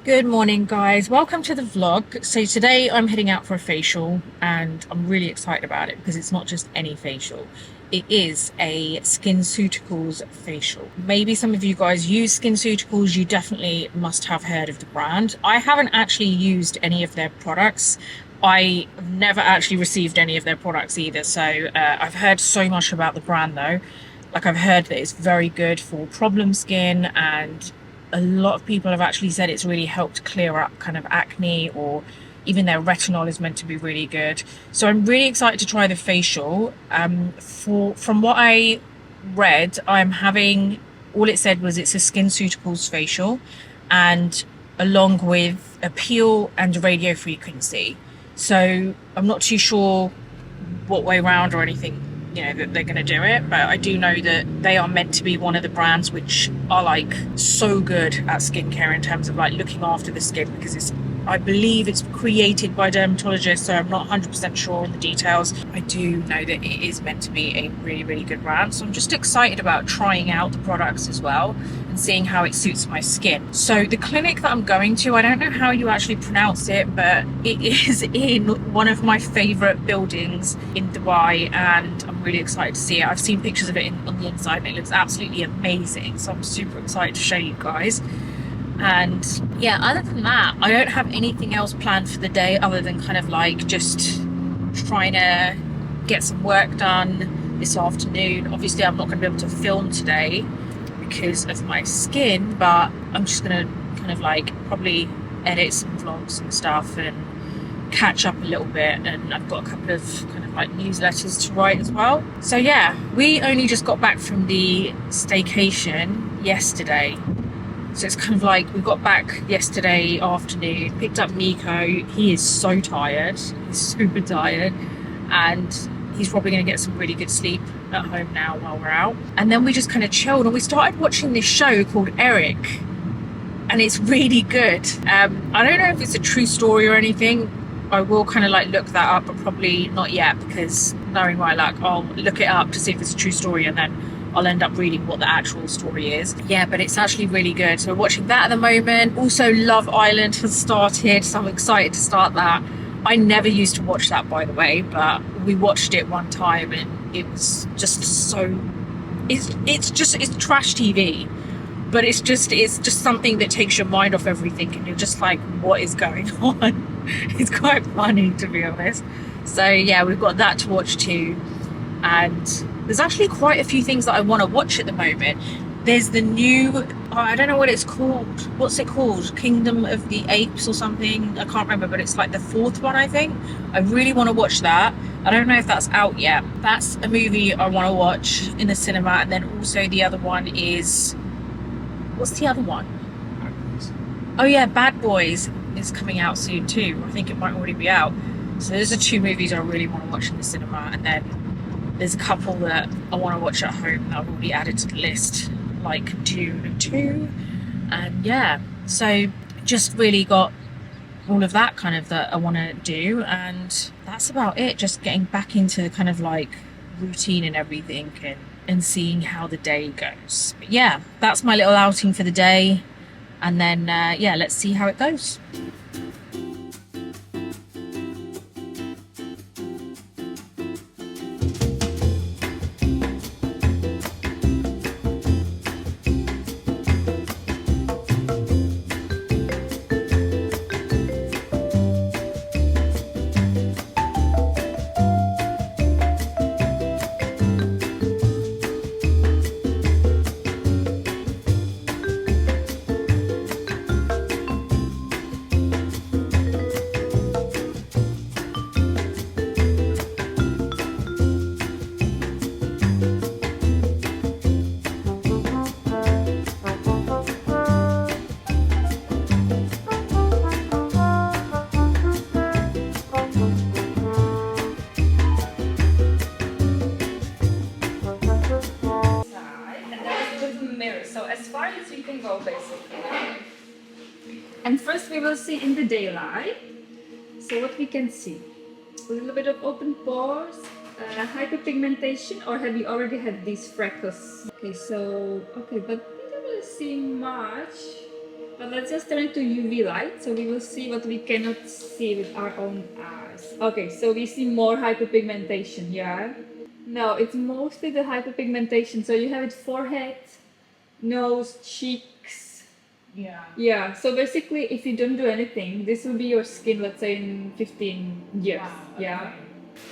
Good morning, guys. Welcome to the vlog. So today I'm heading out for a facial and I'm really excited about it because it's not just any facial. It is a Skinceuticals facial. Maybe some of you guys use Skinceuticals. You definitely must have heard of the brand. I haven't actually used any of their products. I have never actually received any of their products either. So I've heard so much about the brand though. Like I've heard that it's very good for problem skin, and a lot of people have actually said it's really helped clear up kind of acne, or even their retinol is meant to be really good. So I'm really excited to try the facial. From what I read, I'm having, all it said was it's a Skinceuticals facial, and along with a peel and radio frequency. So I'm not too sure what way round or anything, that they're going to do it, but I do know that they are meant to be one of the brands which are like so good at skincare in terms of like looking after the skin, because I believe it's created by dermatologists, so I'm not 100% sure on the details. I do know that it is meant to be a really, really good brand, so I'm just excited about trying out the products as well and seeing how it suits my skin. So the clinic that I'm going to, I don't know how you actually pronounce it, but it is in one of my favorite buildings in Dubai, and I'm really excited to see it. I've seen pictures of it on the inside and it looks absolutely amazing, so I'm super excited to show you guys. And yeah, other than that, I don't have anything else planned for the day other than kind of like just trying to get some work done this afternoon. Obviously I'm not going to be able to film today because of my skin, but I'm just going to kind of like probably edit some vlogs and stuff and catch up a little bit, and I've got a couple of kind of like newsletters to write as well. So yeah, we only just got back from the staycation yesterday. So it's kind of like we got back yesterday afternoon, picked up Nico. He is so tired. He's super tired. And he's probably going to get some really good sleep at home now while we're out. And then we just kind of chilled and we started watching this show called Eric. And it's really good. I don't know if it's a true story or anything. I will kind of like look that up, but probably not yet, because knowing my luck, I'll look it up to see if it's a true story and then I'll end up reading what the actual story is. Yeah, but it's actually really good. So we're watching that at the moment. Also, Love Island has started, so I'm excited to start that. I never used to watch that, by the way, but we watched it one time and it was just so... It's trash TV, but it's just something that takes your mind off everything and you're just like, what is going on? It's quite funny, to be honest. So yeah, we've got that to watch too. And there's actually quite a few things that I want to watch at the moment. There's the new, I don't know what it's called. What's it called? Kingdom of the Apes or something? I can't remember, but it's like the fourth one, I think. I really want to watch that. I don't know if that's out yet. That's a movie I want to watch in the cinema. And then also the other one is, what's the other one? Oh yeah, Bad Boys is coming out soon too. I think it might already be out. So those are two movies I really want to watch in the cinema. And then there's a couple that I want to watch at home that I've already added to the list, like Dune 2. And yeah, so just really got all of that kind of that I want to do. And that's about it. Just getting back into kind of like routine and everything, and seeing how the day goes. But yeah, that's my little outing for the day. And then, yeah, let's see how it goes. So as far as you can go, basically. And first we will see in the daylight. So what we can see, a little bit of open pores, hyperpigmentation, or have you already had these freckles? Okay, but we don't really see much. But let's just turn it to UV light so we will see what we cannot see with our own eyes. Okay, so we see more hyperpigmentation, yeah? No, it's mostly the hyperpigmentation. So you have it forehead, nose, cheeks. Yeah. Yeah, so basically if you don't do anything, this will be your skin, let's say in 15 years. Wow, Yeah. okay.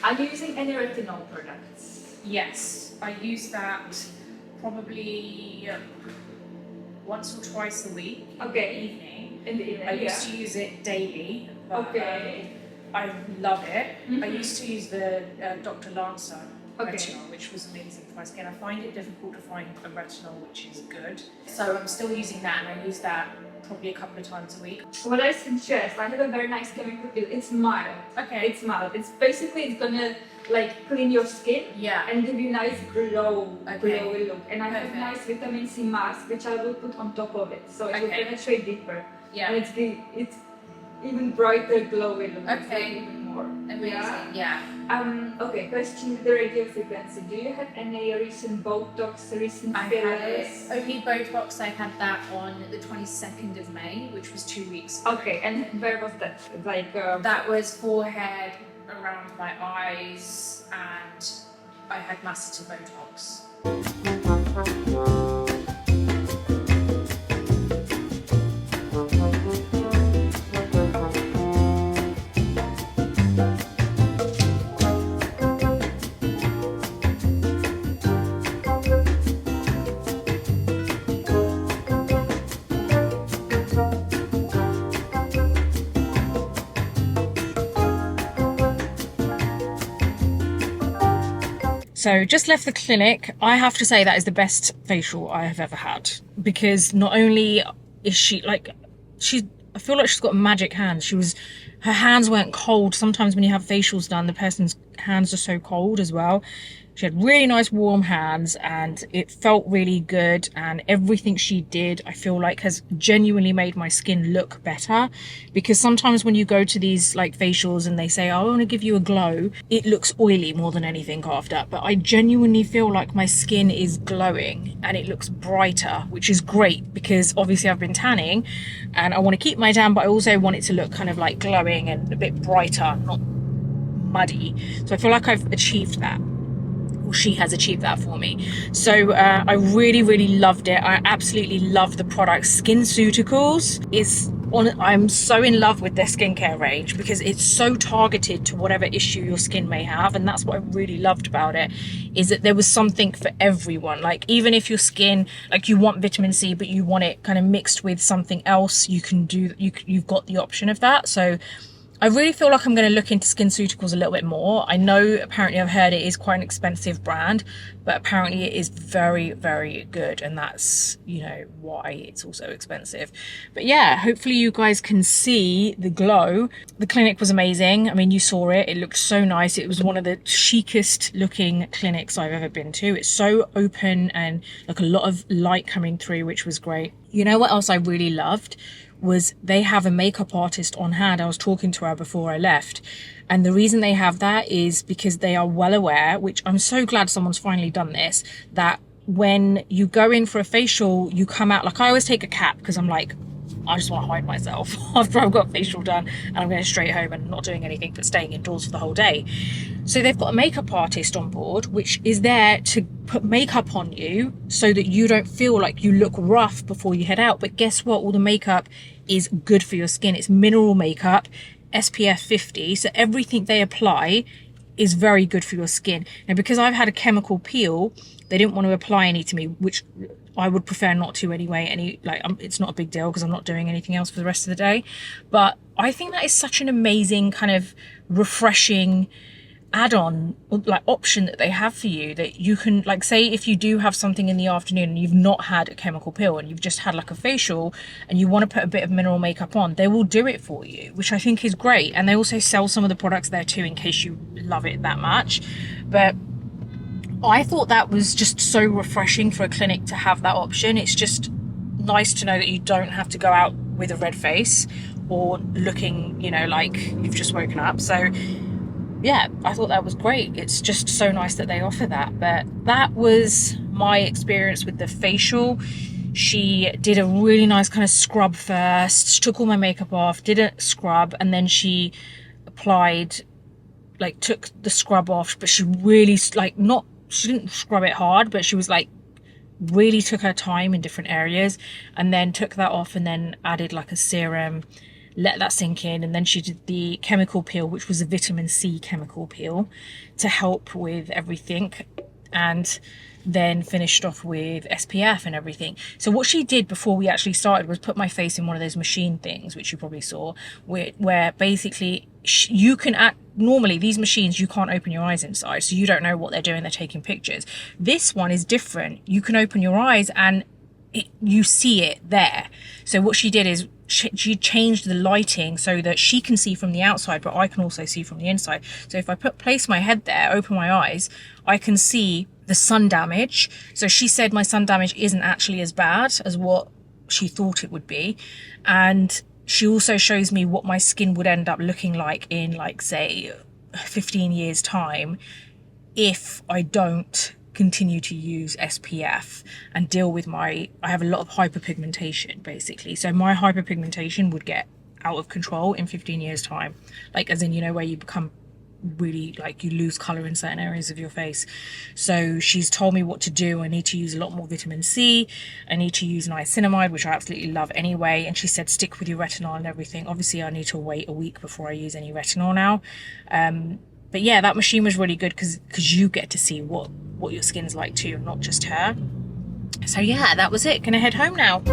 Are you using any retinol products? Yes, I use that probably once or twice a week in Okay. the evening. In the evening, I used to use it daily, but Okay. I love it. I Mhm. used to use the Dr. Lancer Okay. retinol, which was amazing for my skin. I find it difficult to find a retinol which is good. So I'm still using that, and I use that probably a couple of times a week. What I suggest, I have a very nice chemical peel. It's mild. Okay. It's mild. It's basically it's gonna like clean your skin Yeah. and give you nice glow, Okay. glowy look. And I have Perfect. nice vitamin C mask which I will put on top of it, so it will Okay. penetrate deeper. Yeah. And it's even brighter, glowy look. It's Okay. like even more. Amazing. Yeah. Okay. Question with the radio frequency. Do you have any recent Botox, recent I fillers? had it. Only Botox. I had that on the 22nd of May, which was 2 weeks ago. Okay. And where was that? Like. That was forehead, around my eyes, and I had masseter Botox. So just left the clinic. I have to say that is the best facial I have ever had, because not only is she like, I feel like she's got magic hands. Her hands weren't cold. Sometimes when you have facials done, the person's hands are so cold as well. She had really nice warm hands, and it felt really good, and everything she did I feel like has genuinely made my skin look better, because sometimes when you go to these like facials and they say, oh, I want to give you a glow, it looks oily more than anything after, but I genuinely feel like my skin is glowing and it looks brighter, which is great, because obviously I've been tanning and I want to keep my tan, but I also want it to look kind of like glowing and a bit brighter, not muddy. So I feel like I've achieved that. She has achieved that for me. So I really, really loved it. I absolutely love the product. Skinceuticals is on. I'm so in love with their skincare range, because it's so targeted to whatever issue your skin may have, and that's what I really loved about it, is that there was something for everyone. Like, even if your skin, like, you want vitamin C but you want it kind of mixed with something else, you can do. You've got the option of that. So I really feel like I'm going to look into Skinceuticals a little bit more. I know apparently I've heard it is quite an expensive brand, but apparently it is very, very good. And that's, you know, why it's also expensive. But yeah, hopefully you guys can see the glow. The clinic was amazing. I mean, you saw it. It looked so nice. It was one of the chicest looking clinics I've ever been to. It's so open and like a lot of light coming through, which was great. You know what else I really loved? Was they have a makeup artist on hand. I was talking to her before I left, and the reason they have that is because they are well aware, which I'm so glad someone's finally done this, that when you go in for a facial, you come out, like, I always take a cap because I'm like, I just want to hide myself after I've got a facial done and I'm going straight home and not doing anything but staying indoors for the whole day. So they've got a makeup artist on board, which is there to put makeup on you so that you don't feel like you look rough before you head out. But guess what? All the makeup is good for your skin. It's mineral makeup, SPF 50. So everything they apply is very good for your skin. Now, because I've had a chemical peel, they didn't want to apply any to me, which I would prefer not to anyway. It's not a big deal because I'm not doing anything else for the rest of the day. But I think that is such an amazing kind of refreshing add-on, like, option that they have for you, that you can, like, say if you do have something in the afternoon and you've not had a chemical peel and you've just had like a facial and you want to put a bit of mineral makeup on, they will do it for you, which I think is great. And they also sell some of the products there too, in case you love it that much. But I thought that was just so refreshing for a clinic to have that option. It's just nice to know that you don't have to go out with a red face or looking, you know, like you've just woken up. So yeah, I thought that was great. It's just so nice that they offer that. But that was my experience with the facial. She did a really nice kind of scrub first. She took all my makeup off, did a scrub, and then she applied, like, took the scrub off, but she really, like, not, she didn't scrub it hard, but she was like, really took her time in different areas, and then took that off and then added like a serum, let that sink in, and then she did the chemical peel, which was a vitamin C chemical peel to help with everything, and then finished off with SPF and everything. So what she did before we actually started was put my face in one of those machine things, which you probably saw, where basically you can act, normally these machines you can't open your eyes inside, so you don't know what they're doing, they're taking pictures. This one is different. You can open your eyes and you see it there. So what she did is she changed the lighting so that she can see from the outside, but I can also see from the inside. So if I place my head there, open my eyes, I can see the sun damage. So she said my sun damage isn't actually as bad as what she thought it would be. And she also shows me what my skin would end up looking like in, like, say 15 years time if I don't continue to use SPF and deal with I have a lot of hyperpigmentation basically. So my hyperpigmentation would get out of control in 15 years time, like, as in, you know, where you become really, like, you lose color in certain areas of your face. So she's told me what to do. I need to use a lot more vitamin C. I need to use niacinamide, which I absolutely love anyway. And she said stick with your retinol and everything. Obviously I need to wait a week before I use any retinol now. But yeah, that machine was really good because you get to see what your skin's like too, not just her. So yeah, that was it. Gonna head home now.